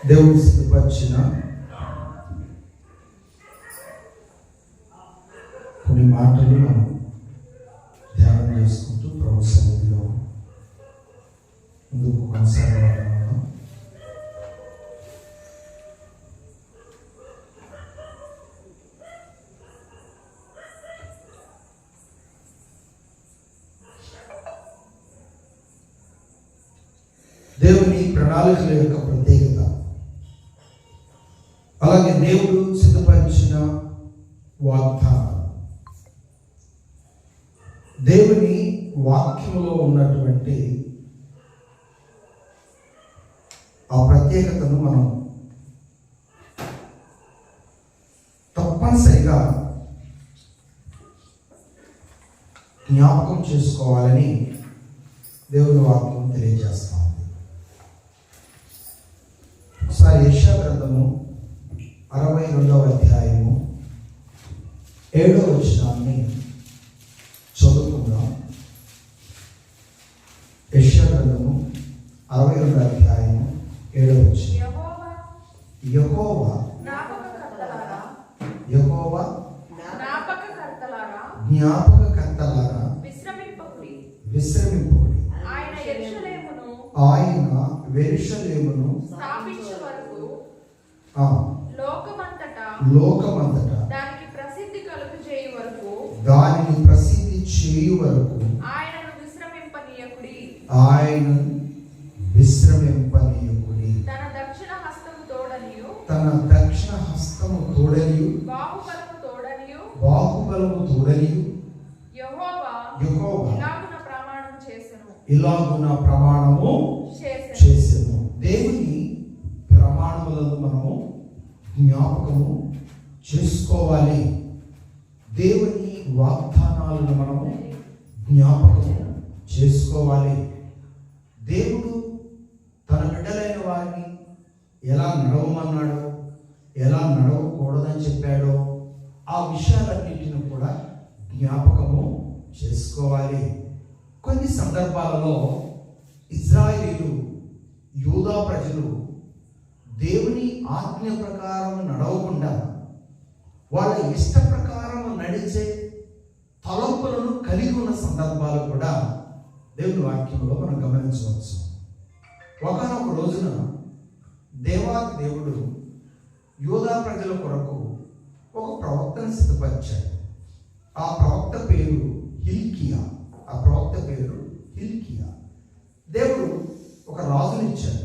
దేవుడు సిద్ధపరిచిన కొన్ని మాటలు మనం ధ్యానం చేసుకుంటూ ప్రభు సన్నిధిలో ముందుకు కొనసాగడం. దేవుని ప్రణాళికల యొక్క ప్రత్యేకత, అలాగే దేవుడు సిద్ధపరిచిన వాగ్దానం, దేవుని వాక్యంలో ఉన్నటువంటి ఆ ప్రత్యేకతను మనం తప్పనిసరిగా జ్ఞాపకం చేసుకోవాలని దేవుని వాక్యం తెలియజేస్తాం. ఒకసారి యెషయా గ్రంథము 62వ అధ్యాయము 7వ వచనాన్ని చదువుకుందాం. యెషయా గ్రంథము 62వ అధ్యాయము 7వ వచనం. యెహోవా జ్ఞాపకకర్తలారా విశ్రమింపుడి. ఆయన యెరూషలేమును లోకమంతటా దానిని ప్రసిద్ధి చేయు వరకు ఆయనను విశ్రమింపనీయకుడి. తన దక్షిణ హస్తము తోడనియు బాహుబలము తోడనియు యెహోవా ఇలాగున ప్రమాణము చేసెను. దేవుని ప్రమాణములను మనము జ్ఞాపకము చేసుకోవాలి. దేవుని వాగ్దానాలను మనము జ్ఞాపకము చేసుకోవాలి. దేవుడు తన బిడ్డలైన వారిని ఎలా నడవమన్నాడో, ఎలా నడవకూడదని చెప్పాడో ఆ విషయాలన్నింటిని కూడా జ్ఞాపకము చేసుకోవాలి. కొన్ని సందర్భాలలో ఇశ్రాయేలీయులు, యూదా ప్రజలు దేవుని ఆజ్ఞ ప్రకారం నడవకుండా వాళ్ళ ఇష్ట ప్రకారం నడిచే తలంపులను కలిగి ఉన్న సందర్భాలు కూడా దేవుని వాక్యంలో మనం గమనించవచ్చు. ఒకనొక రోజున దేవాది దేవుడు యూదా ప్రజల కొరకు ఒక ప్రవక్తను సిద్ధపరిచాడు. ఆ ప్రవక్త పేరు హిల్కియా. దేవుడు ఒక రాజునిచ్చాడు.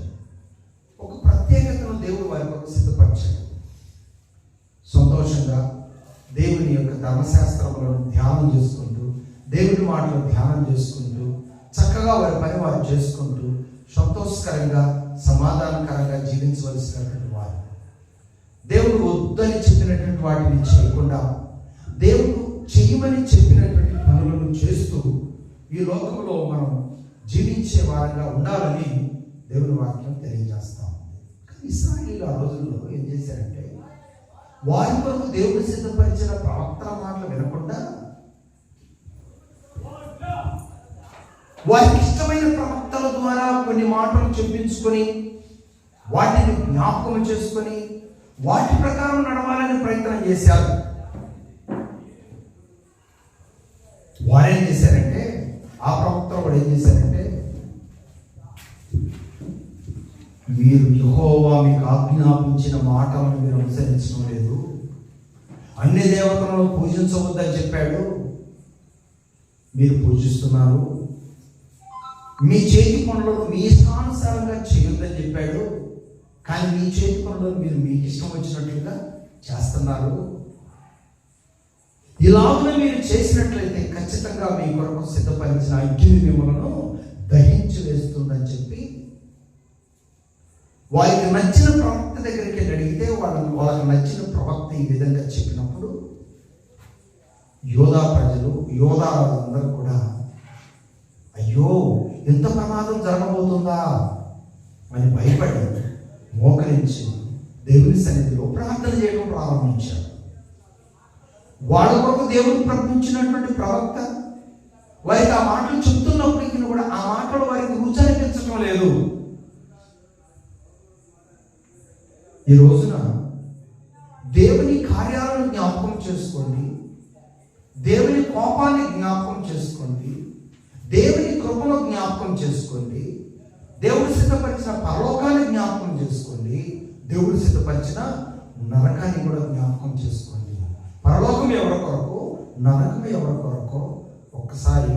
ఒక ప్రత్యేకతను దేవుడు వారి కొరకు సిద్ధపరిచాడు. సంతోషంగా దేవుని యొక్క ధర్మశాస్త్రములను ధ్యానం చేసుకుంటూ, దేవుని మాటలు ధ్యానం చేసుకుంటూ, చక్కగా వారి పని వారు చేసుకుంటూ సంతోషకరంగా సమాధానకరంగా జీవించవలసినటువంటి వారు, దేవుడు వద్దని చెప్పినటువంటి వాటిని చేయకుండా దేవుడు చేయమని చెప్పినటువంటి పనులను చేస్తూ ఈ లోకంలో మనం జీవించే వారంగా ఉండాలని దేవుని వాక్యం తెలియజేస్తాం. ఇశ్రాయేలీయులు ఆ రోజుల్లో ఏం చేశారంటే, వారి కొరకు దేవుడు సిద్ధపరిచిన ప్రవక్తల మాటలు వినకుండా వారికి ఇష్టమైన ప్రవక్తల ద్వారా కొన్ని మాటలు చెప్పించుకొని వాటిని జ్ఞాపకం చేసుకొని వాటి ప్రకారం నడవాలని ప్రయత్నం చేశారు. వారేం చేశారంటే, ఆ ప్రవక్తలు కూడా ఏం చేశారంటే, మీరు యెహోవా మీకు ఆజ్ఞాపించిన మాటలను మీరు అనుసరించడం లేదు, అన్ని దేవతలను పూజించవద్దని చెప్పాడు, మీరు పూజిస్తున్నారు, మీ చేతి పనులను మీ ఇష్టానుసారంగా చేయొద్దని చెప్పాడు, కానీ మీ చేతి పనులను మీరు మీకు ఇష్టం వచ్చినట్లుగా చేస్తున్నారు, ఇలాగనే మీరు చేసినట్లయితే ఖచ్చితంగా మీ కొరకు సిద్ధపరిచిన అగ్ని మిమ్మలను దహించి వేస్తుందని చెప్పి వారికి నచ్చిన ప్రవక్త దగ్గరికి వెళ్ళి అడిగితే వాళ్ళకి నచ్చిన ప్రవక్త ఈ విధంగా చెప్పినప్పుడు యోధా ప్రజలు, యోధా రాజులందరూ కూడా అయ్యో ఎంత ప్రమాదం జరగబోతుందా అని భయపడి మోకరించి దేవుని సన్నిధిలో ప్రార్థన చేయడం ప్రారంభించారు. వాళ్ళ కొరకు దేవుడు ప్రకటించినటువంటి ప్రవక్త వారికి ఆ మాటలు చెప్తున్నప్పటికీ కూడా ఆ మాటలు వారికి రుచి అనిపించడం లేదు. ఈ రోజున దేవుని కార్యాలను జ్ఞాపకం చేసుకోండి, దేవుని కోపాన్ని జ్ఞాపకం చేసుకోండి, దేవుని కృపను జ్ఞాపకం చేసుకోండి, దేవుడు సిద్ధపరిచిన పరలోకాన్ని జ్ఞాపకం చేసుకోండి, దేవుడు సిద్ధపరిచిన నరకాన్ని కూడా జ్ఞాపకం చేసుకోండి. పరలోకం ఎవరి కొరకు, నరకం ఎవరి కొరకు ఒక్కసారి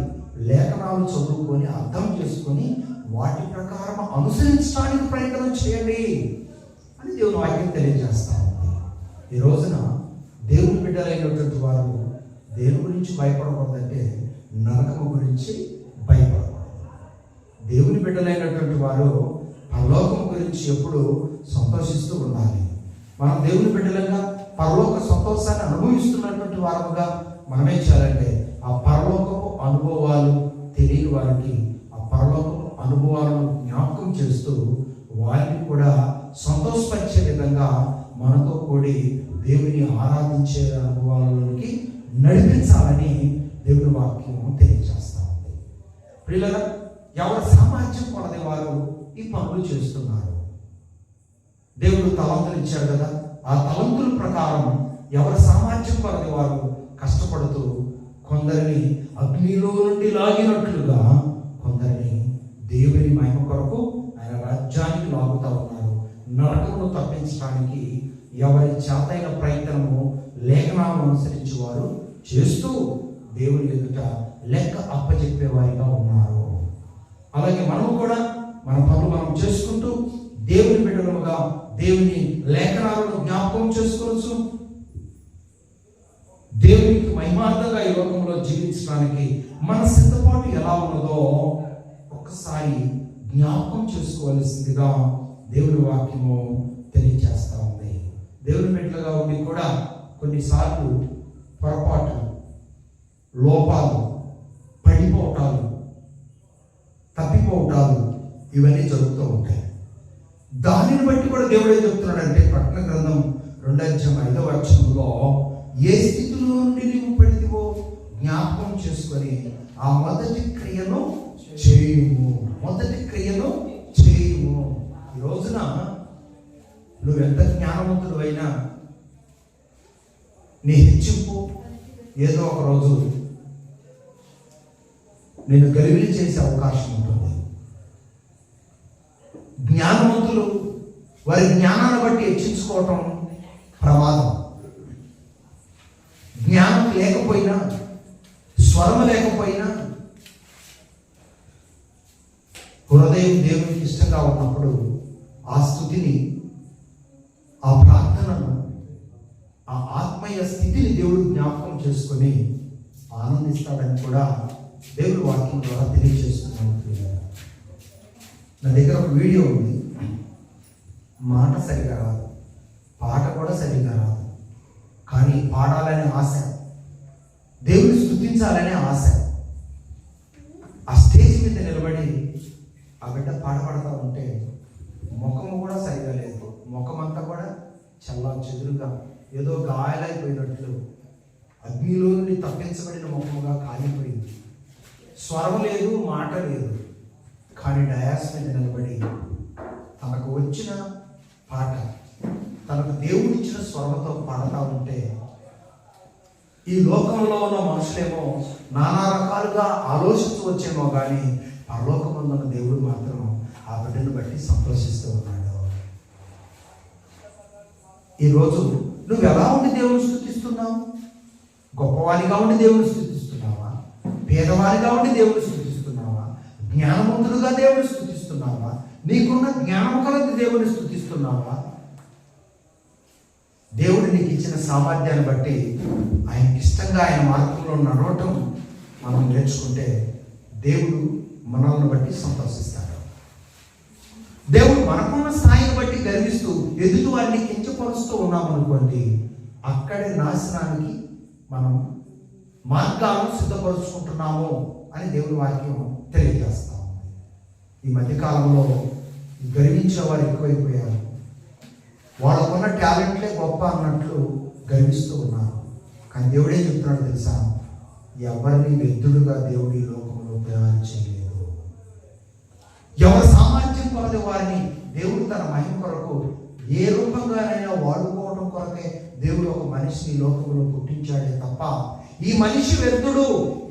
లేఖనాలు చదువుకొని అర్థం చేసుకొని వాటి ప్రకారం అనుసరించడానికి ప్రయత్నం చేయండి అని దేవుని వాక్యం తెలియజేస్తా ఉంది. ఈ రోజున దేవుని బిడ్డలైనటువంటి వారు దేని గురించి భయపడకూడదంటే నరకము గురించి భయపడకూడదు. దేవుని బిడ్డలైనటువంటి వారు పరలోకం గురించి ఎప్పుడు సంతోషిస్తూ ఉండాలి. మనం దేవుని బిడ్డలుగా పరలోక సంతోషాన్ని అనుభవిస్తున్నటువంటి వారముగా మనమేం చేయాలంటే ఆ పరలోకపు అనుభవాలు తెలియని వారికి ఆ పరలోకపు అనుభవాలను జ్ఞాపకం చేస్తూ వారిని కూడా సంతోషపరిచే విధంగా మనతో కూడి దేవుని ఆరాధించే అనుభవాలలోకి నడిపించాలని దేవుని వాక్యం తెలియజేస్తా ఉంది. ప్రియులారా, ఎవరి సామర్థ్యం కొలది వారు ఈ పనులు చేస్తున్నారు. దేవుడు తలంతులు ఇచ్చాడు కదా, ఆ తలంతుల ప్రకారం ఎవరి సామర్థ్యం కొలది వారు కష్టపడుతూ కొందరిని అగ్నిలో నుండి లాగినట్లుగా కొందరిని దేవుని మహిమ కొరకు ఆయన రాజ్యానికి లాగుతా ఉన్నారు. నరకమును తప్పించడానికి ఎవరి చేతైన ప్రయత్నము లేఖనాలను అనుసరించి వారు చేస్తూ దేవుని ఎదుట లెక్క అప్పచెప్పేవారిగా ఉన్నారు. అలాగే మనం కూడా మన పనులు మనం చేసుకుంటూ దేవుని బిడ్డలుగా దేవుని లేఖనాలను జ్ఞాపకం చేసుకోవచ్చు. దేవునికి మహిమార్థంగా ఈ లోకంలో జీవించడానికి మన సిద్ధపాటు ఎలా ఉన్నదో ఒక్కసారి జ్ఞాపకం చేసుకోవాల్సిందిగా దేవుని వాక్యము తెలియజేస్తా ఉంది. దేవుని బిడ్డలుగా ఉండి కూడా కొన్నిసార్లు పొరపాటు, లోపాలు, పడిపోవటాలు, తప్పిపోవటాలు ఇవన్నీ జరుగుతూ ఉంటాయి. దానిని బట్టి కూడా దేవుడు ఏం చెప్తున్నాడంటే ప్రకటన గ్రంథం 2:5 ఏ స్థితిలో నుండి నీవు పడితివో జ్ఞాపకం చేసుకొని ఆ మొదటి క్రియను చేయుము, మొదటి క్రియను చేయుము. ఈ రోజున నువ్వెంత జ్ఞానవంతుడు అయినా నీ హెచ్చింపు ఏదో ఒక రోజు నేను గలిబిలి చేసే అవకాశం ఉంటుంది. జ్ఞానవంతులు వారి జ్ఞానాన్ని బట్టి హెచ్చించుకోవటం ప్రమాదం. జ్ఞానం లేకపోయినా, స్వరం లేకపోయినా, హృదయం దేవునికి ఇష్టంగా ఉన్నప్పుడు ఆ స్థుతిని, ఆ ప్రార్థనను, ఆ ఆత్మీయ స్థితిని దేవుడు జ్ఞాపకం చేసుకొని ఆనందిస్తాడని కూడా దేవుడి వాక్యం ద్వారా తెలియజేస్తున్నాను. నా దగ్గర ఒక వీడియో ఉంది. మాట సరిగా రాదు, పాట కూడా సరిగా రాదు, కానీ పాడాలనే ఆశ, దేవుని స్తుతించాలనే ఆశ. ఆ స్టేజ్ మీద నిలబడి ఆ బిడ్డ పాట పాడుతూ ఉంటే ముఖము కూడా సరిగా లేదు, ముఖమంతా కూడా చల్లా చెదురుగా ఏదో గాయాలైపోయినట్లు అగ్నిలో నుండి తప్పించబడిన ముఖముగా కాలిపోయింది. స్వరం లేదు, మాట లేదు, కానీ డయాస్ మీద నిలబడి తనకు వచ్చిన పాట, తనకు దేవుడు ఇచ్చిన స్వరంతో పాడుతూ ఉంటే ఈ లోకంలో ఉన్న మనుషులేమో నానా రకాలుగా ఆలోచించవచ్చేమో కానీ పరలోకమందున్న దేవుడు మాత్రం ఆ బిడ్డను బట్టి సంతోషిస్తూ ఉన్నాడు. ఈరోజు నువ్వు ఎలా ఉండి దేవుని స్తుతిస్తున్నావు? గొప్పవారిగా ఉండి దేవుని స్తుతిస్తున్నావా? పేదవారిగా ఉండి దేవుని స్తుతిస్తున్నావా? జ్ఞానవంతులుగా దేవుని స్తుతిస్తున్నావా? నీకున్న జ్ఞానం కొలది దేవుని స్తుతిస్తున్నావా? దేవుడు నీకు ఇచ్చిన సామర్థ్యాన్ని బట్టి ఆయనకి ఇష్టంగా ఆయన మార్గంలో నడవటం మనం నేర్చుకుంటే దేవుడు మనల్ని బట్టి సంతోషిస్తాడు. దేవుడు మనకున్న స్థాయిని బట్టి గర్విస్తూ ఎదుటి వారిని కించపరుస్తూ ఉన్నామనుకోండి, అక్కడే నాశనానికి మనం మార్గాలను సిద్ధపరుచుకుంటున్నాము అని దేవుని వాక్యం తెలియజేస్తాం. ఈ మధ్యకాలంలో గర్వించే వారు ఎక్కువైపోయారు. వాళ్ళకున్న టాలెంట్లే గొప్ప అన్నట్లు గర్విస్తూ ఉన్నారు. కానీ దేవుడే చెప్తున్నాడు తెలుసా, ఎవరిని వ్యర్థుడుగా దేవుడి లోకంలో ప్రయాణం చేయలేదు. ఎవరి సామర్థ్యం కొలది వారిని దేవుడు తన మహిమ కొరకు ఏ రూపంగానైనా వాడుకోవడం కొరకే దేవుడు ఒక మనిషిని లోకంలో పుట్టించాడే తప్ప ఈ మనిషి వ్యర్థుడు,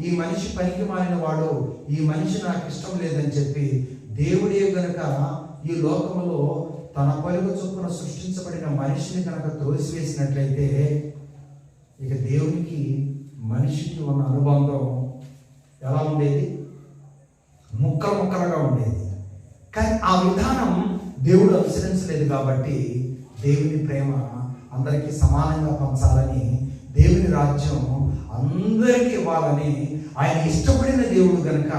ఈ మనిషి పనికి మారిన వాడు, ఈ మనిషి నాకు ఇష్టం లేదని చెప్పి దేవుడే గనుక ఈ లోకంలో తన పలుకు చొప్పున సృష్టించబడిన మనిషిని కనుక త్రోసివేసినట్లయితే ఇక దేవునికి మనిషికి ఉన్న అనుబంధం ఎలా ఉండేది? ముక్కలు ముక్కలుగా ఉండేది. కానీ ఆ విధానం దేవుడు అనుసరించలేదు కాబట్టి దేవుని ప్రేమ అందరికీ సమానంగా పంచాలని, దేవుని రాజ్యం అందరికీ ఇవ్వాలని ఆయన ఇష్టపడిన దేవుడు కనుక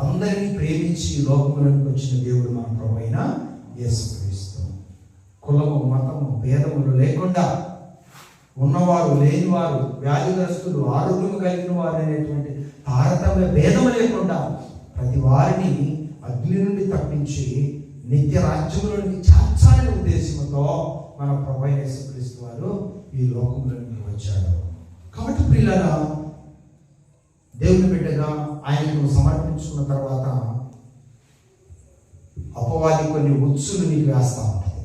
అందరినీ ప్రేమించి లోకంలోకి వచ్చిన దేవుడు మన ప్రభువైన యేసుక్రీస్తు. కులము మతము భేదములు లేకుండా ఉన్నవారు లేనివారు, వ్యాధిగ్రస్తులు ఆరోగ్యం కలిగిన వారు అనేటువంటి తారతమ్య భేదము లేకుండా ప్రతి వారిని అగ్ని నుండి తప్పించి నిత్య రాజ్యంలోనికి చేర్చాలనే ఉద్దేశంతో మన ప్రభువైన యేసుక్రీస్తు వారు ఈ లోకంలోకి వచ్చాడు. కాబట్టి ప్రియులారా, దేవుని బిడ్డగా ఆయనకు సమర్పించుకున్న తర్వాత అపవాది కొన్ని ఉచ్చులు నీకు వేస్తా ఉంటుంది.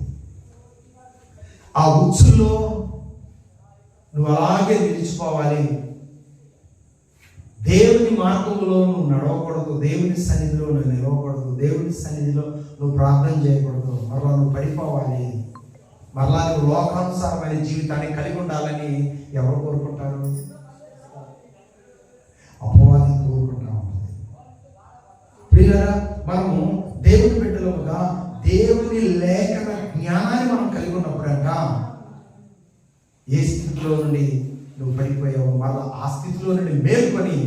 ఆ ఉచ్చుల్లో నువ్వు అలాగే నిలిచిపోవాలి. దేవుని మార్గంలో నువ్వు నడవకూడదు, దేవుని సన్నిధిలో నువ్వు నిలవకూడదు, దేవుని సన్నిధిలో నువ్వు ప్రార్థన చేయకూడదు. మరలా నువ్వు పడిపోవాలి, మరలా నువ్వు లోకానుసారమైన జీవితాన్ని కలిగి ఉండాలని ఎవరు కోరుకుంటారు? అపవాది కోరుకుంటా ఉంటుంది. ప్రియులారా, మనము దేవుని బిడ్డలుగా దేవుని లేఖన జ్ఞానాన్ని మనం కలిగి ఉన్నప్పుడంట ఏ స్థితిలో నుండి నువ్వు పడిపోయావు మరలా ఆ స్థితిలో నుండి మేల్కొని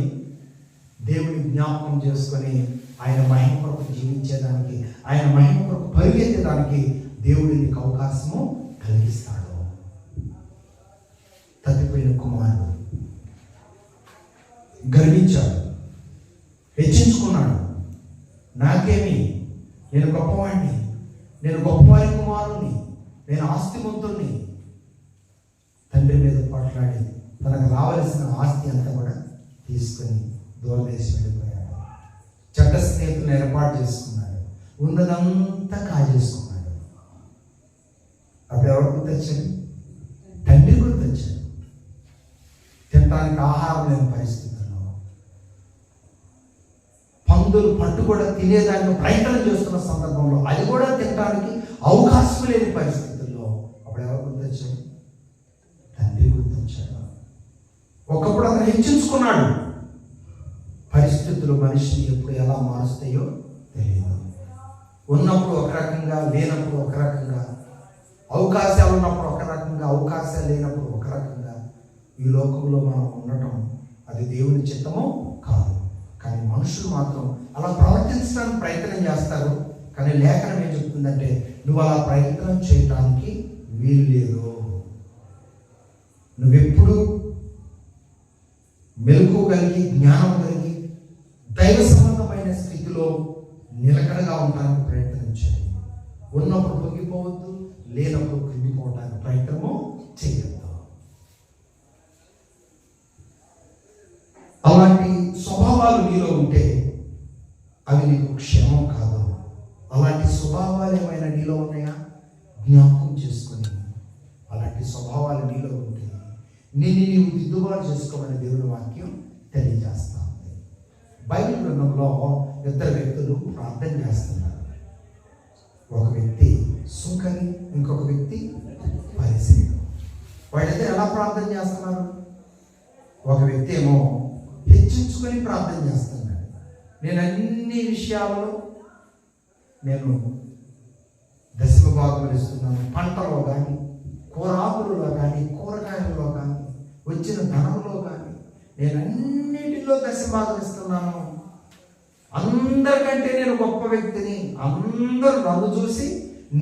దేవుని జ్ఞాపకం చేసుకొని ఆయన మహిమ కొరకు జీవించేదానికి, ఆయన మహిమ కొరకు పరిగెత్తేదానికి దేవుడు నీకు అవకాశము కలిగిస్తాడు. తప్పిపోయిన కుమారుడు గర్వించాడు, హెచ్చించుకున్నాడు. నాకేమి, నేను గొప్పవాడిని, నేను గొప్పవారి కుమారుణ్ణి, నేను ఆస్తిమంతుణ్ణి. తండ్రి మీద పోట్లాడి తనకు రావలసిన ఆస్తి అంతా కూడా తీసుకొని దూరదేశం వెళ్ళిపోయాడు. చెడ్డ స్నేహితులను ఏర్పాటు చేసుకున్నాడు, ఉన్నదంతా కాజేసుకున్నాడు. అప్పుడు ఎవరు గుర్తొచ్చాడు? తండ్రి గుర్తొచ్చాడు. తినడానికి ఆహారం లేని పరిస్థితుల్లో, పందులు పట్టు కూడా తినేదానికి ప్రయత్నం చేస్తున్న సందర్భంలో, అది కూడా తినడానికి అవకాశం లేని పరిస్థితుల్లో అప్పుడు ఎవరు గుర్తొచ్చాడు? తండ్రి గుర్తొచ్చాడు. ఒకప్పుడు అతను హెచ్చించుకున్నాడు. పరిస్థితులు మనిషిని ఎప్పుడు ఎలా మారుస్తాయో తెలియదు. ఉన్నప్పుడు ఒక రకంగా, లేనప్పుడు ఒక రకంగా, అవకాశాలు ఉన్నప్పుడు ఒక రకంగా, అవకాశాలు లేనప్పుడు ఒక రకంగా. ఈ లోకంలో మనం ఉండటం అది దేవుని చిత్తమో కాదు. కానీ మనుషులు మాత్రం అలా ప్రవర్తించడానికి ప్రయత్నం చేస్తారు. కానీ లేఖనం ఏం చెప్తుందంటే నువ్వు అలా ప్రయత్నం చేయటానికి వీలు లేదు. నువ్వెప్పుడు మెలకు కలిగి, జ్ఞానం కలిగి, దైవ సంబంధమైన స్థితిలో నిలకడగా ఉండడానికి ప్రయత్నం చేయాలి. ఉన్నప్పుడు పొంగిపోవద్దు, లేనప్పుడు కృంగిపోవడానికి ప్రయత్నము చేయొద్దు. అలాంటి స్వభావాలు నీలో ఉంటే అవి నీకు క్షేమం కాదు. అలాంటి స్వభావాలు ఏమైనా నీలో ఉన్నాయా? జ్ఞాపకం చేసుకొని అలాంటి స్వభావాలు నీలో ఉంటే నిన్ను నీవు దిద్దుబాటు చేసుకోమని దేవుని వాక్యం తెలియజేస్తా ఉంది. బైబిల్ గ్రంథంలో ఇద్దరు వ్యక్తులు ప్రార్థన చేస్తున్నారు. ఒక వ్యక్తి సుంకరి, ఇంకొక వ్యక్తి పరిసయ్యుడు. వాళ్ళైతే ఎలా ప్రార్థన చేస్తున్నారు? ఒక వ్యక్తి ఏమో హెచ్చించుకొని ప్రార్థన చేస్తున్నాడు. నేను అన్ని విషయాలలో నేను దశమ భాగములు ఇస్తున్నాను. పంటలో కానీ, కూరాకులలో కానీ, కూరగాయలలో కానీ, వచ్చిన ధనంలో కానీ నేను అన్నిటిలో దశభాగం ఇస్తున్నాను. అందరికంటే నేను గొప్ప వ్యక్తిని, అందరూ నన్ను చూసి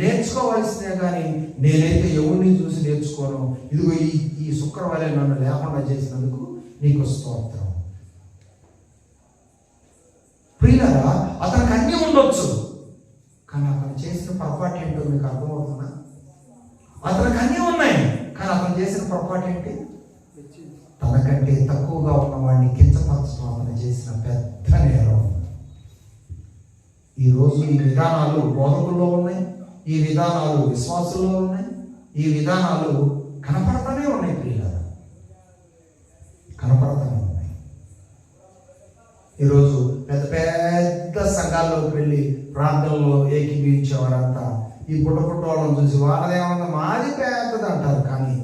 నేర్చుకోవాల్సిందే కానీ నేనైతే ఎవరిని చూసి నేర్చుకోను. ఇదిగో ఈ శుక్రవారం నన్ను లేకుండా చేసినందుకు నీకు స్తోత్రం. ప్రియులారా, అతనికి అన్నీ ఉండొచ్చు, కానీ అతను చేసిన పొరపాటు ఏంటో మీకు అర్థమవుతుందా? అతనికి అన్నీ ఉన్నాయి, కానీ అతను చేసిన పొరపాటు ఏంటి? తనకంటే తక్కువగా ఉన్నవాడిని కించపరచడం అతను చేసిన పెద్ద నేరం. ఈరోజు ఈ విధానాలు బోధకుల్లో ఉన్నాయి, ఈ విధానాలు విశ్వాసంలో ఉన్నాయి, ఈ విధానాలు కనపడతానే ఉన్నాయి ప్రియులారా, కనపడతానే ఉన్నాయి. ఈరోజు పెద్ద పెద్ద సంఘాల్లోకి వెళ్ళి ప్రార్థనలో ఏకీభవించేవారంతా ఈ పుట్టపుట్టోళ్ళని చూసి వాళ్ళదేమన్నా మాది పెద్దది అంటారు. కానీ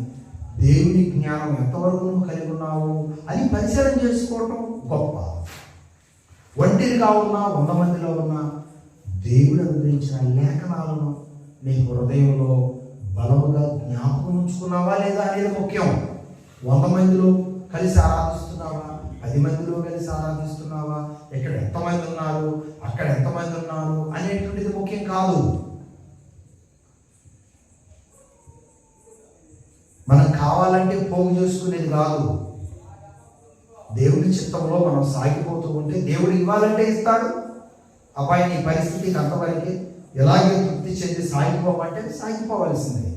దేవుని జ్ఞానం ఎంతవరకు నువ్వు కలిగి ఉన్నావు అని పరిశీలన చేసుకోవటం గొప్ప. ఒంటరిగా ఉన్నా 100 మందిలో ఉన్నా దేవుడు అనుగ్రహించిన లేఖనాలను నీ హృదయంలో బలముగా జ్ఞాపకం ఉంచుకున్నావా లేదా అనేది ముఖ్యం. 100 మందిలో కలిసి ఆరాధిస్తున్నావా, 10 మందిలో కలిసి ఆరాధిస్తున్నావా, ఇక్కడ ఎంతమంది ఉన్నారు, అక్కడ ఎంతమంది ఉన్నారు అనేటువంటిది ముఖ్యం కాదు. మనకు కావాలంటే పోగు చేసుకునేది కాదు. దేవుని చిత్తంలో మనం సాగిపోతూ ఉంటే దేవుడు ఇవ్వాలంటే ఇస్తాడు. అబ్బాయి నీ పరిస్థితికి అంతవరకే, ఎలాగే తృప్తి చెంది సాగిపోవాలంటే సాగిపోవాల్సిందే.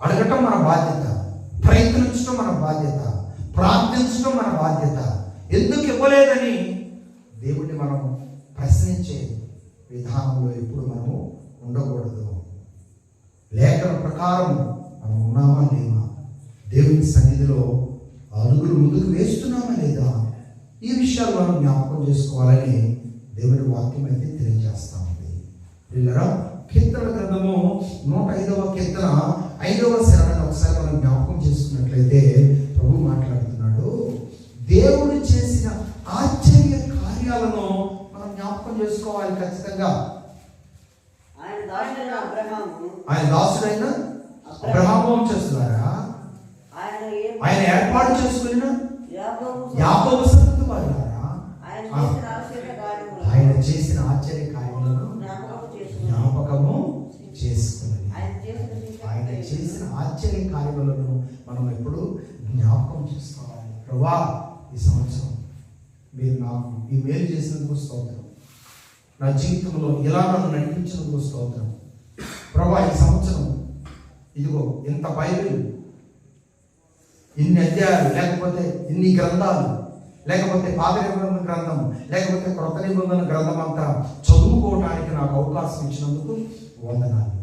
అడగటం మన బాధ్యత, ప్రయత్నించడం మన బాధ్యత, ప్రార్థించడం మన బాధ్యత. ఎందుకు ఇవ్వలేదని దేవుడిని మనం ప్రశ్నించే విధానంలో ఎప్పుడు మనము ఉండకూడదు. లేఖన ప్రకారం మనం ఉన్నామా లేమా, దేవుని సన్నిధిలో అడుగులు ముందుకు వేస్తున్నామా లేదా, ఈ విషయాలు మనం జ్ఞాపకం చేసుకోవాలని దేవుని వాక్యం అయితే తెలియజేస్తా ఉంది. పిల్లరా, కీర్తన గ్రంథము 105వ కీర్తన 5వ శరణాన్ని ఒకసారి మనం జ్ఞాపకం చేసుకున్నట్లయితే ప్రభు మాట్లాడుతున్నాడు. దేవుడు చేసిన ఆశ్చర్య కార్యాలను మనం జ్ఞాపకం చేసుకోవాలి ఖచ్చితంగా. ఆయన దాసుడైన అబ్రహాము వంశస్థులారా, ఆయన ఏర్పాటు చేసుకున్న యాకోబు సంతతి వారులారా, ఆయన చేసిన ఆశ్చర్య కార్యాలను జ్ఞాపకము చేసుకున్నది. ఆయన చేసిన ఆశ్చర్య కార్యములను మనం ఎప్పుడు జ్ఞాపకం చేసుకోవాలి. ప్రభువా, ఈ సంవత్సరం మీరు నాకు ఈ మేలు చేసినందుకు స్తోత్రం, నా జీవితంలో ఇలా నన్ను నడిపించినందుకు స్తోత్రం. ప్రభువా, ఈ సంవత్సరం ఇదిగో ఇంత బైబిల్, ఇన్ని అధ్యాయాలు, లేకపోతే ఇన్ని గ్రంథాలు, లేకపోతే పాత నిబంధన గ్రంథం, లేకపోతే క్రొత్త నిబంధన గ్రంథం అంతా చదువుకోవడానికి నాకు అవకాశం ఇచ్చినందుకు వందనాలు.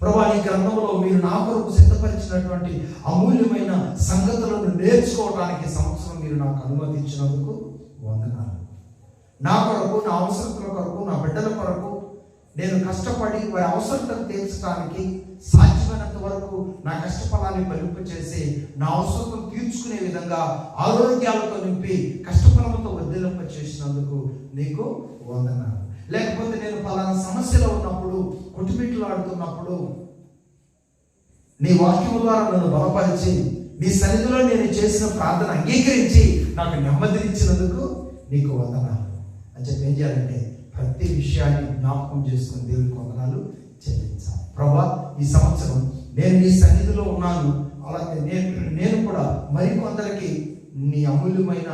ప్రభువా, ఈ గ్రంథంలో మీరు నా కొరకు సిద్ధపరిచినటువంటి అమూల్యమైన సంగతులను నేర్చుకోవడానికి సంవత్సరం మీరు నాకు అనుమతించినందుకు వందనాలు. నా కొరకు, నా అవసరతల కొరకు, నా బిడ్డల కొరకు నేను కష్టపడి వారి అవసరతను తీర్చడానికి సాధ్యమైనంత వరకు నా కష్టఫలాన్ని ఫలింప చేసి నా అవసరతను తీర్చుకునే విధంగా ఆరోగ్యాలతో నింపి కష్టఫలంతో వర్ధిల్లింప చేసినందుకు నీకు వందనాలు. లేకపోతే నేను పలానా సమస్యలో ఉన్నప్పుడు, కొట్టుమిట్లాడుతున్నప్పుడు నీ వాక్యం ద్వారా నన్ను బలపరిచి నీ సన్నిధిలో నేను చేసిన ప్రార్థన అంగీకరించి నాకు నెమ్మదినిచ్చినందుకు నీకు వందనాలు అని చెప్పి ఏం చేయాలంటే ప్రతి విషయాన్ని జ్ఞాపకం చేసుకుని దేవునికి వందనాలు చెల్లించాలి. ప్రభువా, ఈ సంవత్సరం నేను నీ సన్నిధిలో ఉన్నాను, అలాగే నేను కూడా మరికొందరికి నీ అమూల్యమైన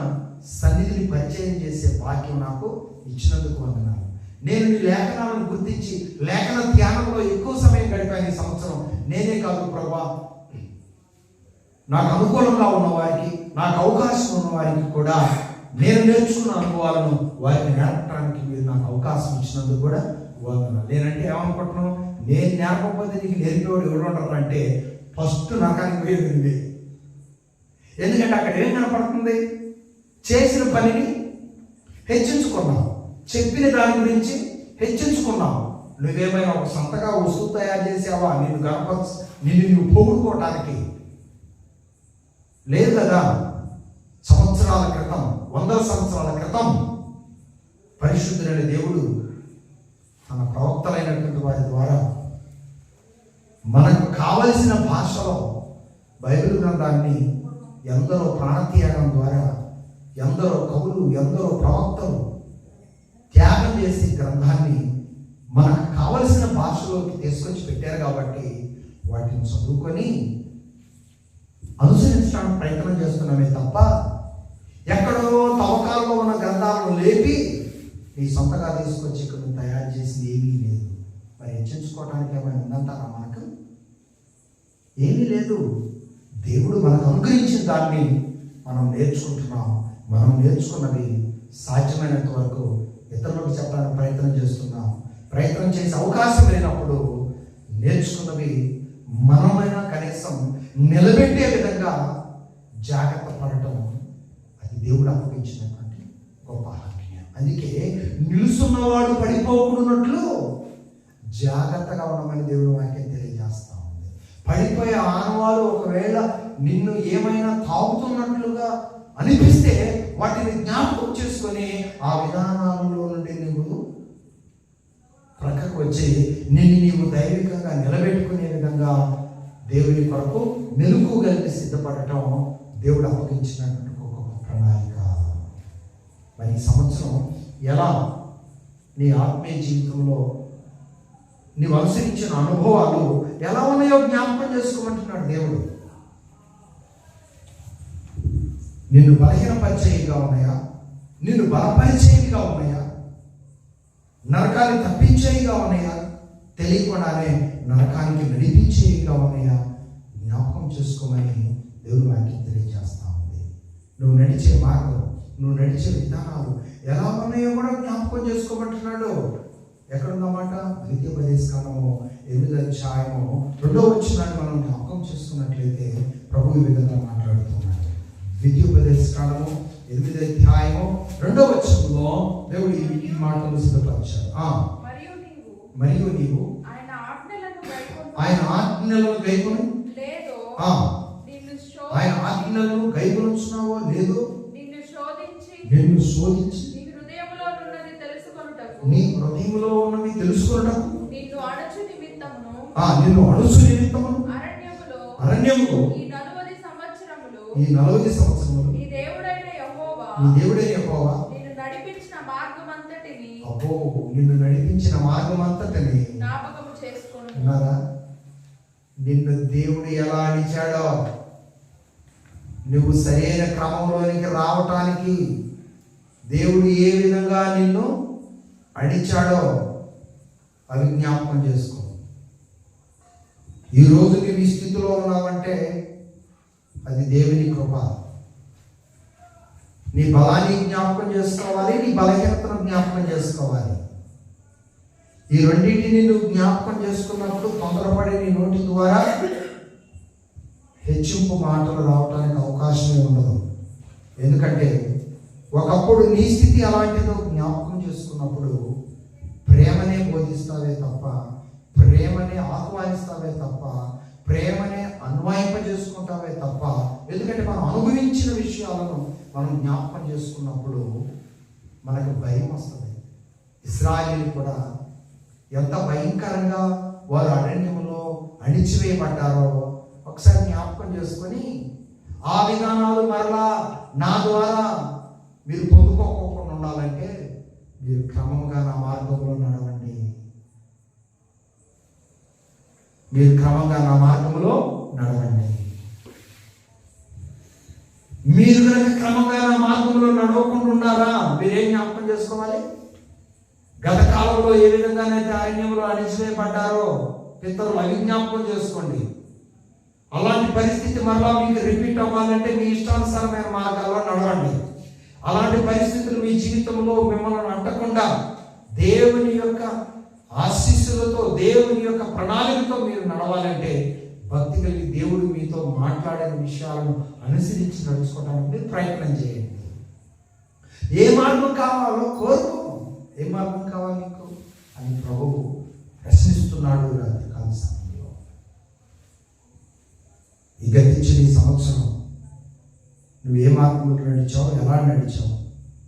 సన్నిధిని పరిచయం చేసే భాగ్యం నాకు ఇచ్చినందుకు వందనాలు. నేను నీ లేఖనాలను గుర్తించి లేఖన ధ్యానంలో ఎక్కువ సమయం గడిపాను ఈ సంవత్సరం. నేనే కాదు ప్రభువా, నాకు అనుకూలంగా ఉన్న వారికి, నాకు అవకాశం ఉన్న వారికి కూడా నేను నేర్చుకున్న అనుభవాలను వారికి నేర్పడానికి మీరు నాకు అవకాశం ఇచ్చినందుకు కూడా వందనాలు. నేనంటే ఏమనుకుంటున్నాను, నేను నేర్పకపోతే నీకు నేర్పేవాడు ఎవరు ఉంటారు అంటే ఫస్ట్ నరకానికి పోయేది నువ్వే. ఎందుకంటే అక్కడ ఏం కనపడుతుంది, చేసిన పనిని హెచ్చించుకున్నావు, చెప్పిన దాని గురించి హెచ్చించుకున్నావు. నువ్వేమైనా ఒక సొంతగా వస్తువు తయారు చేసావా నిన్ను నువ్వు పొగుడుకోవటానికి? లేదు కదా. సంవత్సరాల క్రితం, 100 సంవత్సరాల క్రితం పరిశుద్ధుడైన దేవుడు తన ప్రవక్తలైనటువంటి వారి ద్వారా మనకు కావలసిన భాషలో బైబిల్ గ్రంథాన్ని ఎందరో ప్రాణత్యాగం ద్వారా, ఎందరో కవులు, ఎందరో ప్రవక్తలు త్యాగం చేసి గ్రంథాన్ని మనకు కావలసిన భాషలోకి తీసుకొచ్చి పెట్టారు. కాబట్టి వాటిని చదువుకొని అనుసరించడానికి ప్రయత్నం చేస్తున్నామే తప్ప ఎక్కడో తవ్వకాల్లో ఉన్న గ్రంథాలను లేపి నీ సొంతగా తీసుకొచ్చి ఇక్కడ తయారు చేసింది ఏమీ లేదు. మరి హెచ్చించుకోవడానికి ఏమైనా ఉందంటారా? మనకు ఏమీ లేదు. దేవుడు మనకు అనుగ్రహించిన దాన్ని మనం నేర్చుకుంటున్నాం. మనం నేర్చుకున్నది సాధ్యమైనంత వరకు ఇతరులకు చెప్పడానికి ప్రయత్నం చేస్తున్నాం. ప్రయత్నం చేసే అవకాశం లేనప్పుడు నేర్చుకున్నవి మనమైనా కనీసం నిలబెట్టే విధంగా జాగ్రత్త పడటం, అది దేవుడు అప్పగించినటువంటి గొప్ప ఆజ్ఞ. అందుకే నిలుసున్నవాడు పడిపోకూడనట్లు జాగ్రత్తగా ఉండమని దేవుడు వాక్యం తెలియజేస్తా ఉంది. పడిపోయే ఆనవాళ్ళు ఒకవేళ నిన్ను ఏమైనా తాగుతున్నట్లుగా అనిపిస్తే వాటిని జ్ఞాపకం చేసుకొని ఆ విధానాలలో నుండి నువ్వు ప్రక్కకు వచ్చి నిన్ను నీవు దైవికంగా నిలబెట్టుకునే విధంగా దేవుని కొరకు మెలుగు కలిగి సిద్ధపడటం దేవుడు అప్పగించినటువంటి ఒక ప్రణాళిక. మరి ఈ సంవత్సరం ఎలా నీ ఆత్మీయ జీవితంలో నీవు అనుసరించిన అనుభవాలు ఎలా ఉన్నాయో జ్ఞాపకం చేసుకోమంటున్నాడు దేవుడు. నిన్ను బలహీనపరిచేవిగా ఉన్నాయా? నిన్ను బలపరిచేవిగా ఉన్నాయా? నరకాన్ని తప్పించేవిగా ఉన్నాయా? తెలియకుండానే నరకానికి నడిపించేవిగా ఉన్నాయా? జ్ఞాపకం చేసుకోమని దేవుడు వాక్యం తెలియజేస్తా ఉంది. నువ్వు నడిచే మార్గం, నువ్వు నడిచే విధానాలు ఎలా ఉన్నాయో కూడా జ్ఞాపకం చేసుకోమంటున్నాడు. ఎక్కడున్నమాట? ద్వితీయోపదేశకాండము 8వ అధ్యాయము 2వ వచనాన్ని మనం జ్ఞాపకం చేసుకున్నట్లయితే ప్రభు ఈ విధంగా మాట్లాడుతున్నాడు. ద్వితీయోపదేశకాండము 8వ అధ్యాయము 2వ వచనంలో దేవుడు ఈ మాటలు సిద్ధపరిచాడు. మరియు నీవు ఆయన ఆజ్ఞలను గైకొని ఆయన ఆజ్ఞలను గైకొనుచున్నావో లేదో నిన్ను శోధించి నీ హృదయంలో ఉన్నవి తెలుసుకొనుటకు నిన్ను అణుచు నిమిత్తమును అరణ్యములో ఈ 40 సంవత్సరములు నీ దేవుడైన యెహోవా నిన్ను నడిపించిన మార్గమంతటిని జ్ఞాపకము చేసుకొనున్నారా? నిన్ను దేవుడు ఎలా అడిచాడో, నువ్వు సరైన క్రమంలోనికి రావటానికి దేవుడు ఏ విధంగా నిన్ను అడిచాడో అవి జ్ఞాపకం చేసుకో. ఈరోజు నువ్వు ఈ స్థితిలో ఉన్నావంటే అది దేవుని కృప. నీ బలాన్ని జ్ఞాపకం చేసుకోవాలి, నీ బలహీనతను జ్ఞాపకం చేసుకోవాలి. ఈ రెండింటిని నువ్వు జ్ఞాపకం చేసుకున్నప్పుడు తొందరపడి నీ నోటి ద్వారా హెచ్చింపు మాటలు రావడానికి అవకాశమే ఉండదు. ఎందుకంటే ఒకప్పుడు నీ స్థితి అలాంటిదో జ్ఞాపకం చేసుకున్నప్పుడు ప్రేమనే బోధిస్తావే తప్ప, ప్రేమనే ఆహ్వానిస్తావే తప్ప, ప్రేమనే అన్వయింపజేసుకుంటావే తప్ప. ఎందుకంటే మనం అనుభవించిన విషయాలను మనం జ్ఞాపకం చేసుకున్నప్పుడు మనకు భయం వస్తుంది. ఇశ్రాయేలు కూడా ఎంత భయంకరంగా వారు అరణ్యంలో అణిచివేయబడ్డారో ఒకసారి జ్ఞాపకం చేసుకొని ఆ విధానాలు మరలా నా ద్వారా మీరు పొందుకోకుండా ఉండాలంటే మీరు క్రమంగా నా మార్గంలో నడవండి. మీరు క్రమంగా నా మార్గంలో నడవండి. మీరు కనుక క్రమంగా నా మార్గంలో నడవకుండా ఉన్నారా? మీరేం జ్ఞాపకం చేసుకోవాలి? గత కాలంలో ఏ విధంగానైతే అరణ్యంలో అణిచివేయబడ్డారో పితరులు అవి జ్ఞాపకం చేసుకోండి. అలాంటి పరిస్థితి మరలా మీకు రిపీట్ అవ్వాలంటే మీ ఇష్టానుసారమైన మార్గాల్లో నడవండి. అలాంటి పరిస్థితులు మీ జీవితంలో మిమ్మల్ని అంటకుండా దేవుని యొక్క ఆశీస్సులతో, దేవుని యొక్క ప్రణాళికతో మీరు నడవాలంటే భక్తి కలిగి దేవుడు మీతో మాట్లాడిన విషయాలను అనుసరించి నడుచుకోవడానికి మీరు ప్రయత్నం చేయండి. ఏ మార్గం కావాలో కోరుకో. ఏ మార్గం కావాలి నీకు అని ప్రభువు ప్రశ్నిస్తున్నాడు రాత్రి కాల సమయంలో. ఈ గతించిన ఈ సంవత్సరం నువ్వు ఏ మార్గంలో నడిచావు, ఎలా నడిచావు,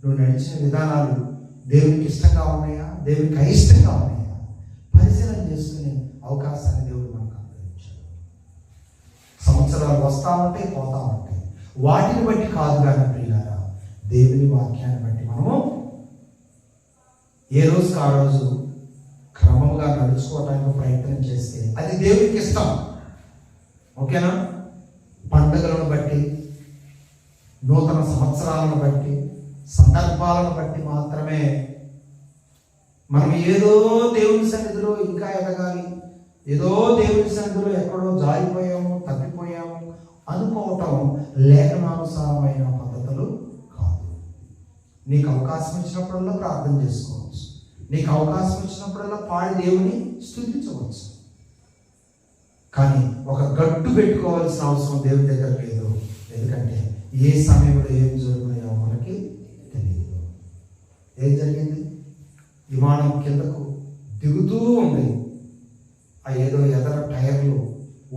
నువ్వు నడిచిన విధానాలు దేవునికి ఇష్టంగా ఉన్నాయా, దేవునికి అయిష్టంగా ఉన్నాయా, పరిశీలన చేసుకునే అవకాశాన్ని దేవుడు మనకు అనుగ్రహించాడు. సంవత్సరాలు వస్తూ ఉంటాయి, పోతా ఉంటాయి. వాటిని బట్టి కాదు కానీ ప్రియులారా, దేవుని వాక్యాన్ని బట్టి మనము ఏ రోజుకి ఆ రోజు క్రమంగా నడుచుకోవడానికి ప్రయత్నం చేస్తే అది దేవునికి ఇష్టం. ఓకేనా? పండుగలను బట్టి, నూతన సంవత్సరాలను బట్టి, సందర్భాలను బట్టి మాత్రమే మనం ఏదో దేవుని సన్నిధిలో ఇంకా ఎదగాలి, ఏదో దేవుని సన్నిధిలో ఎక్కడో జారిపోయాము, తప్పిపోయాము అనుకోవటం లేఖనానుసారమైన పద్ధతులు కాదు. నీకు అవకాశం ఇచ్చినప్పుడల్లా ప్రార్థన చేసుకోవచ్చు. నీకు అవకాశం వచ్చినప్పుడల్లా పాడి దేవుని స్తుతించవచ్చు. కానీ ఒక గట్టు పెట్టుకోవాల్సిన అవసరం దేవుని దగ్గర లేదు. ఎందుకంటే ఏ సమయంలో ఏం జరుగుతున్నాయో మనకి తెలియదు. ఏం జరిగింది? విమానం కిందకు దిగుతూ ఉంది. ఆ ఏదో ఎదర టైర్లు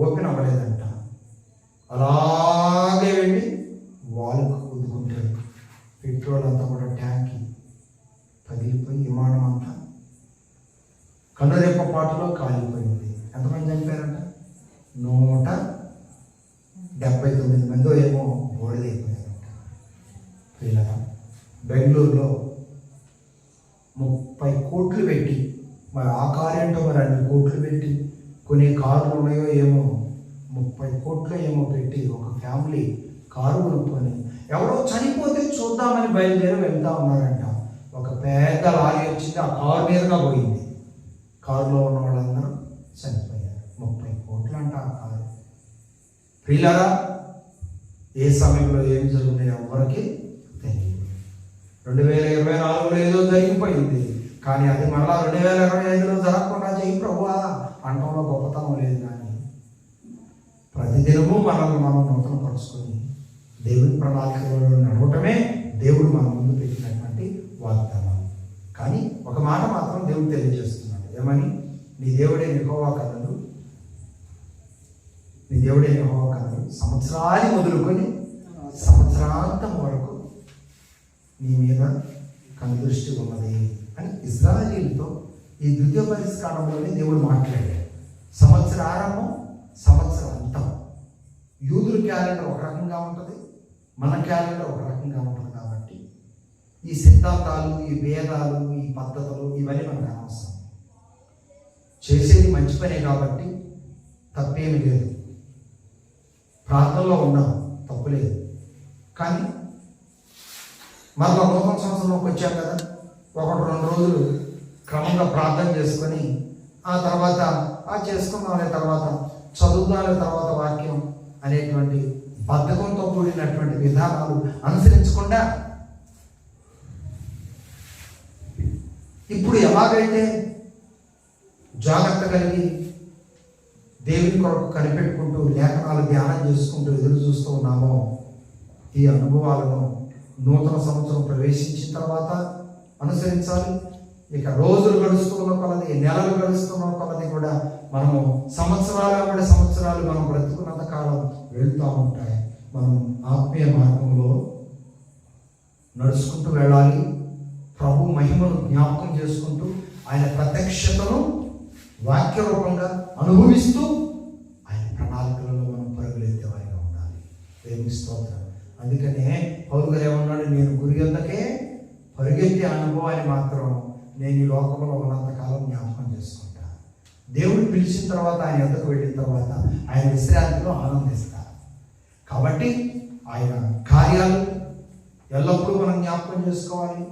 ఓపెన్ అవ్వలేదంట. అలాగే వెళ్ళి వాల్కు కుదుకుంటాడు. పెట్రోల్ అంతా కూడా ట్యాంకి పగిలిపోయి విమానం అంతా కనురెప్ప పాటులో కాలిపోయింది. ఎంతమంది చనిపోయారంట? 179 మందో ఏమో బోడదైపోయారంట. పిల్లల బెంగళూరులో 30 కోట్లు పెట్టి, మరి ఆ కారు ఏంటో మరి అన్ని కోట్లు పెట్టి కొన్ని కార్లు ఉన్నాయో ఏమో, 30 కోట్లు ఏమో పెట్టి ఒక ఫ్యామిలీ కారు కొనుక్కొని ఎవరో చనిపోతే చూద్దామని బయలుదేరి వెళ్తా ఉన్నారంట. ఒక పెద్ద లారీ వచ్చింది, ఆ కారు మీదుగా పోయింది. కారులో ఉన్న వాళ్ళందరూ చనిపోయారు. 30 కోట్లు అంట ఆ కారు. ప్రియులారా, ఏ సమయంలో ఏం జరుగుతున్నాయో ఎవరికి తెలియదు. 2024లో ఏదో జరిగిపోయింది, కానీ అది మరలా 2025లో జరగకుండా చేయి ప్రభువా అంటంలో గొప్పతనం లేదు. కానీ ప్రతిదినము మనల్ని మనం నూతన పరుచుకొని దేవుని ప్రణాళికలో నడవటమే దేవుడు మన ముందు పెట్టినటువంటి వాగ్దానం. కానీ ఒక మాట మాత్రం దేవుడు తెలియజేస్తున్నాడు. ఏమని? నీ దేవుడే యెహోవా కన్నులు, నీ దేవుడే యెహోవా కన్నులు సంవత్సరాలు మొదలుకొని సంవత్సరాంతం వరకు నీ మీద కనుదృష్టి ఉన్నది అని ఇశ్రాయేలుతో ఈ ద్వితీయ పరిష్కారంలోనే దేవుడు మాట్లాడాడు. సంవత్సర ఆరంభం, సంవత్సరం అంతం. యూదుల క్యాలెండర్ ఒక రకంగా ఉంటుంది, మన క్యాలెండర్ ఒక రకంగా ఉంటుంది. కాబట్టి ఈ సిద్ధాంతాలు, ఈ భేదాలు, ఈ పద్ధతులు ఇవన్నీ మనకు అనవసరం. చేసేది మంచి పనే కాబట్టి తప్పేమి లేదు. ప్రార్థనలో ఉన్నాం, తప్పులేదు. కానీ మరలా నూతన సంవత్సరంలోకి వచ్చాం కదా, 1-2 రోజులు క్రమంగా ప్రార్థన చేసుకొని ఆ తర్వాత చేసుకుందాం, తర్వాత చదువుదాం, తర్వాత వాక్యం అనేటువంటి బద్ధకంతో కూడినటువంటి విధానాలు అనుసరించకుండా ఇప్పుడు ఎలాగైతే జాగ్రత్త కలిగి దేవుని కొరకు కనిపెట్టుకుంటూ లేఖనాలు ధ్యానం చేసుకుంటూ ఎదురు చూస్తూ ఉన్నామో, ఈ అనుభవాలను నూతన సంవత్సరం ప్రవేశించిన తర్వాత అనుసరించాలి. ఇక రోజులు గడుస్తున్న కొలది, నెలలు గడుస్తున్న కొలది కూడా మనము సంవత్సరాలు మనం బ్రతుకున్నంత కాలం వెళ్తూ ఉంటాయి. మనం ఆత్మీయ మార్గంలో నడుచుకుంటూ వెళ్ళాలి. ప్రభు మహిమను జ్ఞాపకం చేసుకుంటూ ఆయన ప్రత్యక్షతను వాక్య రూపంగా అనుభవిస్తూ ఆయన ప్రణాళికలలో మనం పరుగులెత్తేవారిగా ఉండాలి. దేవుని స్తోత్రం. అందుకనే పౌలు గారు ఏమన్నాడు? నేను గురి యొద్దకే పరుగెత్తే అనుభవాన్ని మాత్రం నేను ఈ లోకంలో ఉన్నంతకాలం జ్ఞాపకం చేసుకుంటా. దేవుడు పిలిచిన తర్వాత, ఆయన యొద్దకు వెళ్ళిన తర్వాత ఆయన విశ్రాంతిలో ఆనందిస్తా. కాబట్టి ఆయన కార్యాలు ఎల్లప్పుడూ మనం జ్ఞాపకం చేసుకోవాలి.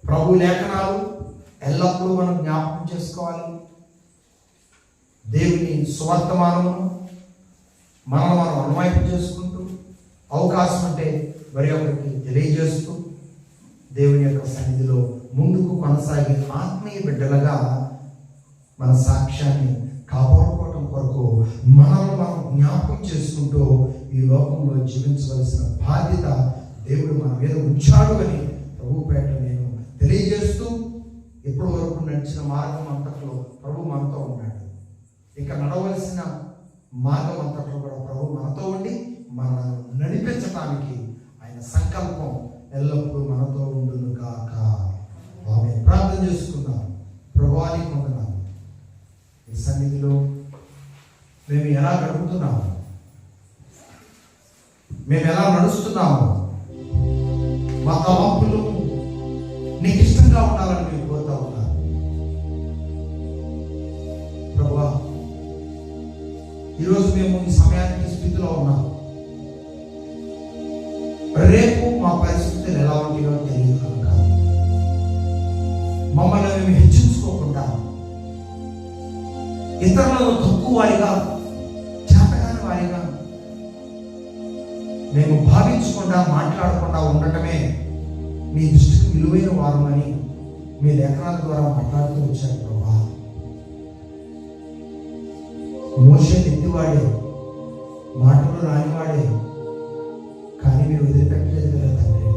ప్రభు లేఖనాలు ఎల్లప్పుడూ మనం జ్ఞాపకం చేసుకోవాలి. దేవుని సువర్తమానము మనం అనువైపు చేసుకుంటూ, అవకాశం అంటే మరి ఒకరికి తెలియజేస్తూ దేవుని యొక్క సన్నిధిలో ముందుకు కొనసాగి ఆత్మీయ బిడ్డలుగా మన సాక్ష్యాన్ని కాపాడుకోవటం కొరకు మనల్ని మనం జ్ఞాపకం చేసుకుంటూ ఈ లోకంలో జీవించవలసిన బాధ్యత దేవుడు మన మీద ఉంచాడు అని ప్రభుపేట నేను తెలియజేస్తూ, ఇప్పటి వరకు నడిచిన మార్గం అంతట్లో ప్రభు మనతో ఉన్నాడు. ఇక నడవలసిన మార్గం అంతట్లో కూడా ప్రభు మనతో ఉండి మనల్ని నడిపించడానికి ఆయన సంకల్పం ఎల్లప్పుడూ మనతో ఉండును గాక. ఆమేన్. ప్రార్థన చేసుకుందాం. ప్రభువాని పొందనాలు. ఈ సన్నిధిలో మేము ఎలా గడుపుతున్నాము, మేము ఎలా నడుస్తున్నాము, మా తలంపులు నీకు ఇష్టంగా ఉండాలని మేము కోరుతా ఉన్నాను. ప్రభువా, ఈరోజు మేము ఈ సమయానికి స్థితిలో ఉన్నాం. రేపు మా పరిస్థితులు ఎలా ఉంటాయో తెలియదు కనుక మమ్మల్ని మేము హెచ్చించుకోకుండా, ఇతరులను తక్కువ వారిగా, చేతగాని వారిగా మేము భావించకుండా, మాట్లాడకుండా ఉండటమే నీ దృష్టికి విలువైన వారమని మీ లేఖనాల ద్వారా మాట్లాడుతూ వచ్చారు ప్రభా. మోషే ఎత్తివాడే, మాటలు రానివాడే, కానీ మీరు వదిలిపెట్టలేదు కదా తండ్రి.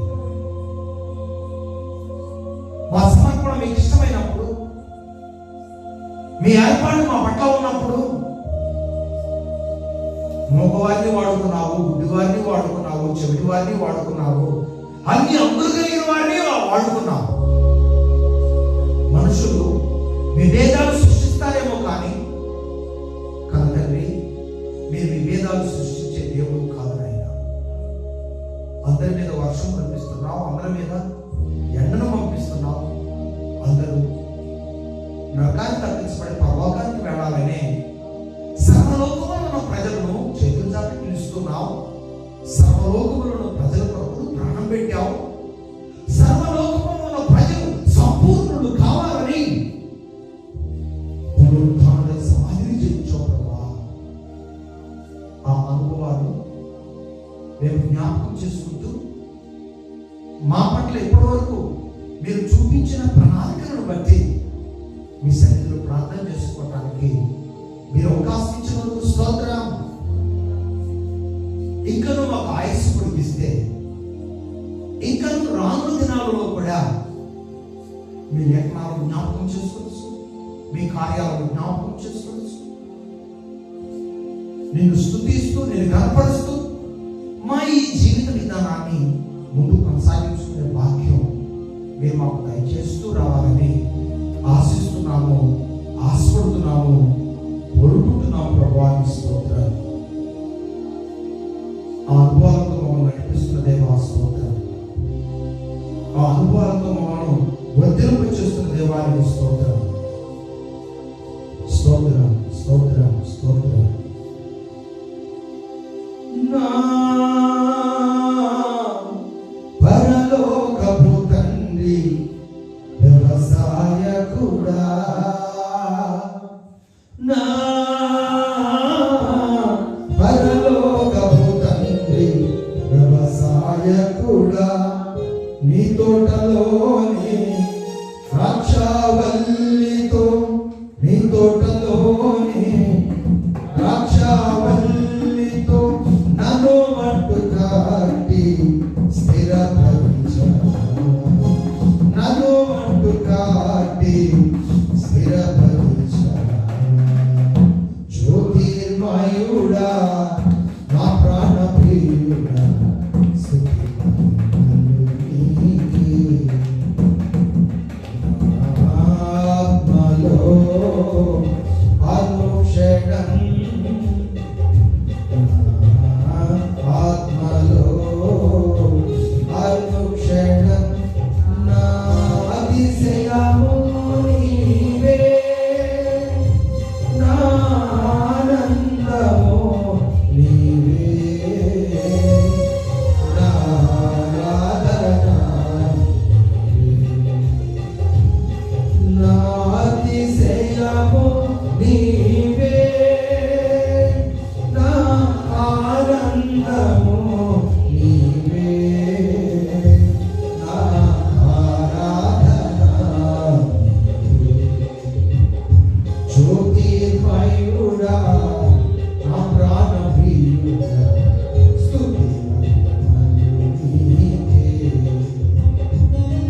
మా సమర్పణ మీకు ఇష్టమైనప్పుడు, మీ ఏర్పాటు మా పట్ల ఉన్నప్పుడు మగవారిని వాడుకున్నావు, గుడ్డివారిని వాడుకున్నావు, చెవిటి వారిని వాడుకున్నావు, అన్ని అంగులు కలిగిన వారిని వాడుకున్నావు. మనుషులు విభేదాలు సృష్టిస్తారేమో కానీ తండ్రి మీరు విభేదాలు సృష్టించే దేవుడు కాదు నాయన. అందరి మీద వర్షం కురిపిస్తున్నావు, అందరి మీద ఎండను పంపిస్తున్నావు. అందరూ నరకాన్ని తప్పించబడి పరలోకానికి వెళ్ళాలనే సర్వలోకములో ఉన్న ప్రజలను చేతులు చాపి పిలుస్తున్నావు. సర్వలోకములను ప్రజల కొరకు ప్రాణం పెట్టావు. సర్వలోకములో ఉన్న ప్రజలు సంపూర్ణులు కావాలని పునరుత్థాన సమాధిని చేయించావు ప్రభా. ఆ అనుభవాలు మేము జ్ఞాపకం చేసుకుంటూ మా పట్ల ఇప్పటి వరకు మీరు చూపించిన ప్రణాళికలను బట్టి మీ సన్నిధిలో ప్రార్థన చేసుకోవటానికి మీరు అవకాశం ఇచ్చినందుకు స్తోత్రం. ఇంకను మాకు ఆయుస్సు పొడిగిస్తే ఇంకను రాను దినాలలో కూడా మీ లేఖనాలను జ్ఞాపకం చేసుకోవచ్చు, మీ కార్యాలను జ్ఞాపకం చేసుకోవచ్చు. నిన్ను స్తుతిస్తూ, నేను కనపరుస్తూ మా ఈ జీవిత విధానాన్ని ముందు కొనసాగించుకునే భాగ్యం మీరు మాకు దయచేస్తూ రావాలని ఆశిస్తున్నాము, ఆశపడుతున్నాము, కోరుకుంటున్నాము ప్రభా. స్తోత్రాలు. ఆ అనుభవాలతో మమ్మల్ని నడిపిస్తున్న దేవా స్తోత్రం. ఆ అనుభవాలతో మమ్మల్ని వర్ధింప చేస్తున్న దేవానికి స్తోత్రం, స్తోత్రం, స్తోత్రం, స్తోత్రం. నా పరలోకపు తండ్రి వ్యవసాయకుడా, నా పరలోకపు తండ్రి వ్యవసాయకుడా, నీ తోటలోని ద్రాక్షావల్లితో, నీ తోటలోని ద్రాక్షావల్లితో నన్ను మట్టు కాటి స్థిరపరిచావు, నన్ను మట్టు కాటి స్థిరపరిచావు. జ్యోతిర్మయుడా, నా ప్రాణ ప్రియుడా, ఆత్మలో అనుక్షణం, ఆత్మలో అనుక్షణం నా అతిశయము నీవే, నా ఆనందము నీవే, నా ఆరాధన నా అతిశయము నీవే, నా ఆనందము నీవే, నా ఆరాధన నీవే. జ్యోతిర్మయుడా, నా ప్రాణ ప్రియుడా, స్తుతి నీకే.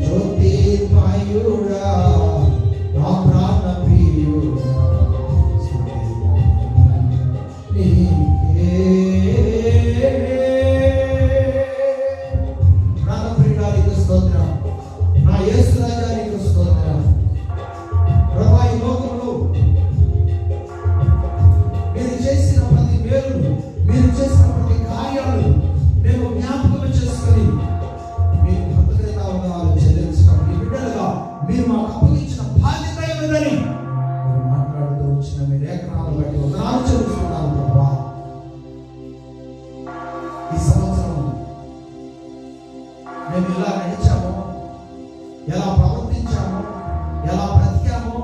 జ్యోతిర్మయుడా, నా ప్రాణ ప్రియుడా, స్తుతి నీకే. ప్రాణ ప్రియుడా నీకు స్తోత్రం, నా యేసు రాజా నీకు స్తోత్రం. ప్రభా, ఈ లోకంలో మీరు చేసిన ప్రతి మేలు, మీరు చేసిన ప్రతి కార్యాలు మేము జ్ఞాపకం చేసుకొని మీరు కృతజ్ఞతావందనాలు చెల్లించడం, మీ బిడ్డలుగా మీరు మాకు అప్పగించిన బాధ్యత ఏమిటని మీరు మాట్లాడుతూ వచ్చిన మీ లేఖనాలను బట్టి వందనాలు చెల్లిస్తున్నాను ప్రభా. ఈ సంవత్సరం మేము ఎలా నడిచామో, ఎలా ప్రవర్తించామో, ఎలా బ్రతికామో,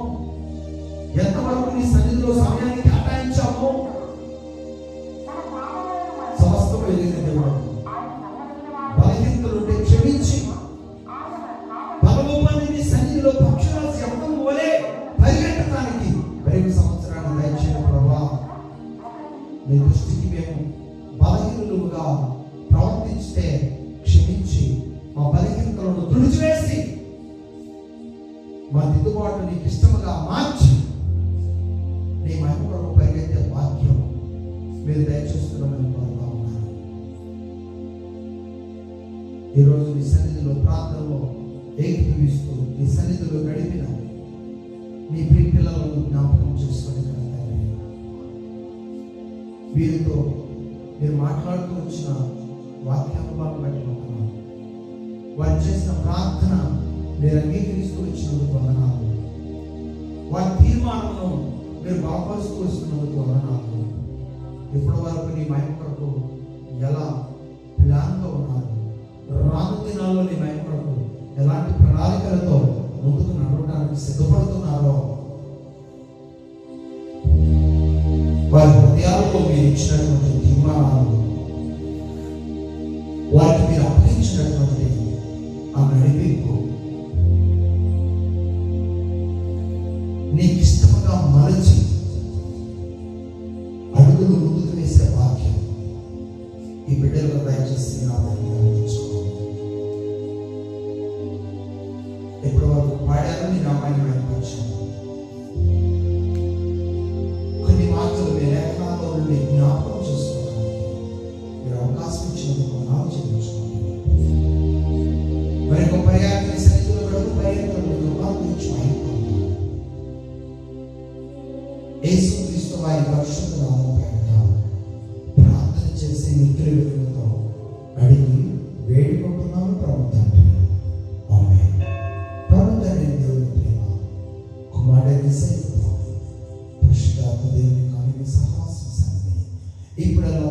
ఎంతవరకు నీ సన్నిధిలో సమయాన్ని కేటాయించామో సమస్తం ఎరిగిన దేవుడు. బలహీనతలుంటే క్షమించి బలవంతుని సన్నిధిలో పక్ష వాటిని నీకు ఇష్టముగా మార్చి నీ మహిమ కొరకు పరిగెత్తే వాక్యం మీరు దయచేస్తున్నామని కోరుతా ఉన్నారు. ఈరోజు నీ సన్నిధిలో ప్రార్థనలో ఏకీభవిస్తూ నీ సన్నిధిలో గడిపిన నీ ప్రియ పిల్లలను జ్ఞాపకం చేసుకొని వీరితో మీరు మాట్లాడుతూ వచ్చిన వాక్యానుభవాన్ని బట్టి వందనాలు. వారు చేసిన ప్రార్థన మీరు అంగీకరిస్తూ వచ్చినందుకు వందనాలు. వారి తీర్మానమును మీరు బలపరుస్తూ వస్తున్నందుకు వందనాలు. ఇప్పటి వరకు నీ మహిమ కొరకు ఎలా ప్లాన్తో ఉన్నారు, రాను దినాల్లో నీ మహిమ కొరకు ఎలాంటి ప్రణాళికలతో ముందుకు నడవడానికి సిద్ధపడుతున్నారో వారి హృదయాల్లో మీరు ఇచ్చినటువంటి తీర్మానాలు, వారికి మీరు అప్పగించినటువంటి ఆ నడిపింపు నీకు ఇష్టముగా మరచి అడుగులు ముందుకు వేసే వాక్యం ఈ బిడ్డలు దయచేసి ఎప్పటి వరకు పాడారు నీ నామాన్ని బయటపరిచాను. కొన్ని మాటలు మీ లేఖనాల్లో నుండి జ్ఞాపకం చేసుకోవడానికి మీరు అవకాశం ఇచ్చినందుకు నామ చెల్లించుకోండి. మరి ఒక పర్యాటన సన్నిధిలో గడుపు పర్యాటనలు కృపాయించి యేసుక్రీస్తు వారి పరిశుద్ధ నామం పేరిట ప్రార్థన చేసి మిత్రులతో అడిగి వేడుకుంటున్నాను ప్రభు తండ్రి. ఆమేన్. ప్రభు తండ్రి దేవుని ప్రేమ, కుమారుని సైతం పరిశుద్ధాత్మ దేవుని కలిగి సహాసించండి. ఇప్పుడు ఎలా